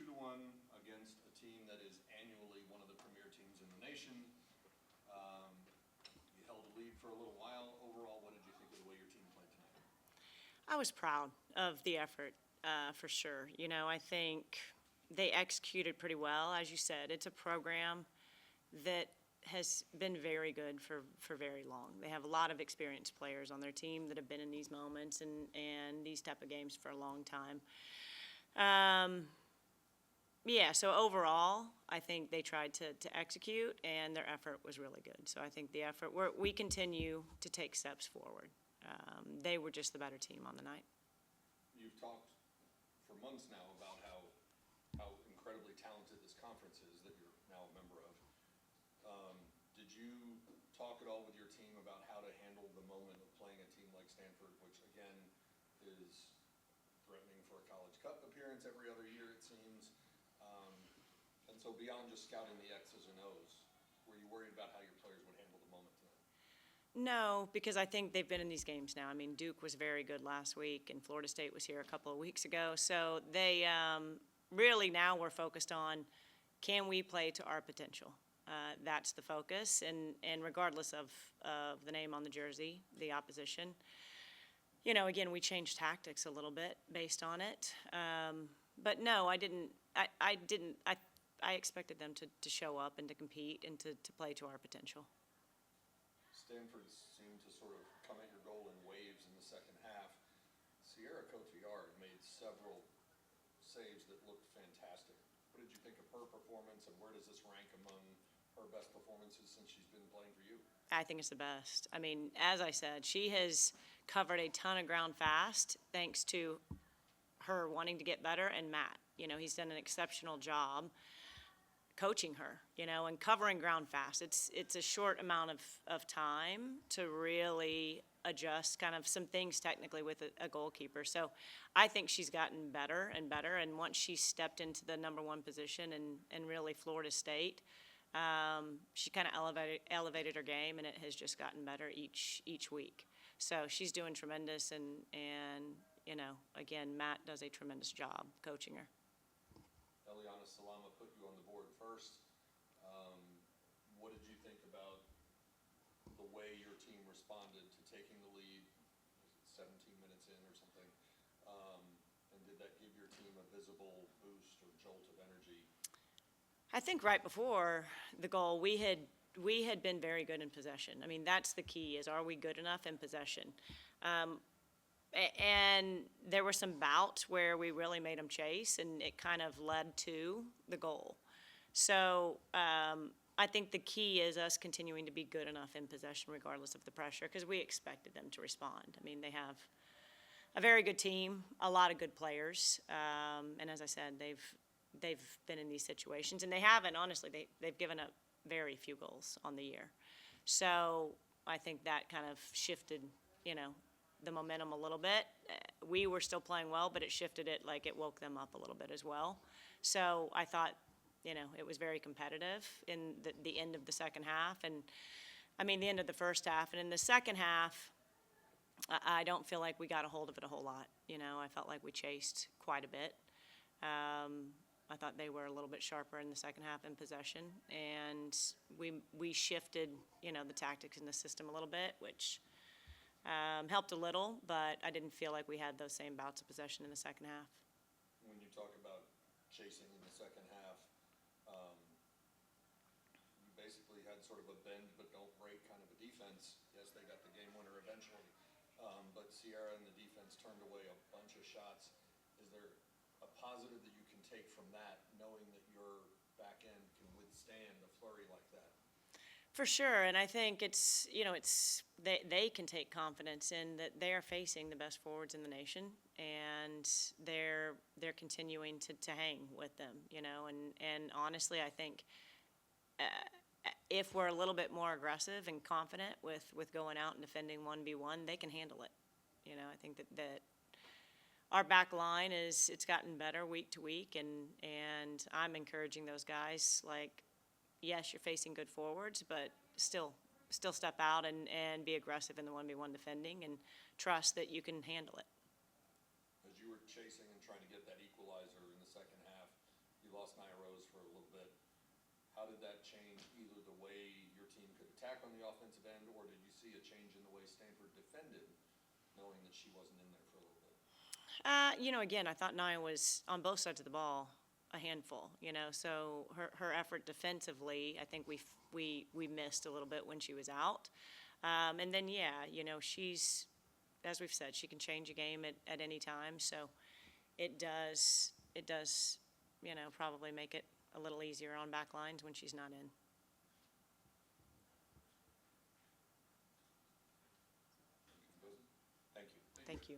2-1 against a team that is annually one of the premier teams in the nation. You held a lead for a little while. Overall, what did you think of the way your team played tonight? I was proud of the effort, for sure. You know, I think they executed pretty well. As you said, it's a program that has been very good for very long. They have a lot of experienced players on their team that have been in these moments and these type of games for a long time. Yeah, so overall, I think they tried to execute, and their effort was really good. So I think the effort, we continue to take steps forward. They were just the better team on the night. You've talked for months now about how incredibly talented this conference is that you're now a member of. Did you talk at all with your team about how to handle the moment of playing a team like Stanford, which again is threatening for a College Cup appearance every other year, it seems? And so beyond just scouting the X's and O's, were you worried about how your players would handle the moment tonight? No, because I think they've been in these games now. I mean, Duke was very good last week, and Florida State was here a couple of weeks ago. So they really now we're focused on, can we play to our potential? That's the focus, and regardless of the name on the jersey, the opposition. You know, again, we changed tactics a little bit based on it. But no, I didn't. I expected them to show up and to compete and to play to our potential. Stanford seemed to sort of come at your goal in waves in the second half. Sierra Cotillard made several saves that looked fantastic. What did you think of her performance, and where does this rank among her best performances since she's been playing for you? I think it's the best. I mean, as I said, she has covered a ton of ground fast thanks to her wanting to get better, and Matt. You know, he's done an exceptional job coaching her, you know, and covering ground fast. It's a short amount of time to really adjust kind of some things technically with a goalkeeper. So I think she's gotten better and better, and once she stepped into the #1 position and really Florida State, she kind of elevated her game, and it has just gotten better each week. So she's doing tremendous, and you know, again, Matt does a tremendous job coaching her. Eliana Salama put you on the board first. What did you think about the way your team responded to taking the lead? Was it 17 minutes in or something? And did that give your team a visible boost or jolt of energy? I think right before the goal, we had been very good in possession. I mean, that's the key: is are we good enough in possession? And there were some bouts where we really made them chase, and it kind of led to the goal. So I think the key is us continuing to be good enough in possession regardless of the pressure, because we expected them to respond. I mean, they have a very good team, a lot of good players, and as I said, they've been in these situations, and they haven't, honestly, they've given up very few goals on the year. So I think that kind of shifted, you know, the momentum a little bit. We were still playing well, but it shifted it, like it woke them up a little bit as well. So I thought, you know, it was very competitive in the end of the second half, and I mean the end of the first half. And in the second half, I don't feel like we got a hold of it a whole lot. You know, I felt like we chased quite a bit. I thought they were a little bit sharper in the second half in possession, and we shifted, you know, the tactics in the system a little bit, which helped a little, but I didn't feel like we had those same bouts of possession in the second half. When you talk about chasing in the second half, you basically had sort of a bend but don't break kind of a defense. Yes, they got the game winner eventually, but Sierra and the defense turned away a bunch of shots. Is there a positive that you can take from that, knowing that your back end can withstand a flurry like that? For sure, and I think it's, you know, they can take confidence in that they are facing the best forwards in the nation, and they're continuing to hang with them, you know, and honestly, I think if we're a little bit more aggressive and confident with going out and defending 1v1, they can handle it. You know, I think that our back line it's gotten better week to week, and I'm encouraging those guys, like, yes, you're facing good forwards, but still step out and be aggressive in the 1v1 defending and trust that you can handle it. As you were chasing and trying to get that equalizer in the second half, lost Nia Rose for a little bit. How did that change either the way your team could attack on the offensive end, or did you see a change in the way Stanford defended, knowing that she wasn't in there for a little bit? Again, I thought Nia was, on both sides of the ball, a handful, so her effort defensively, I think we missed a little bit when she was out. And then, she's, as we've said, she can change a game at any time, so it does, probably make it a little easier on back lines when she's not in. Thank you. Thank you.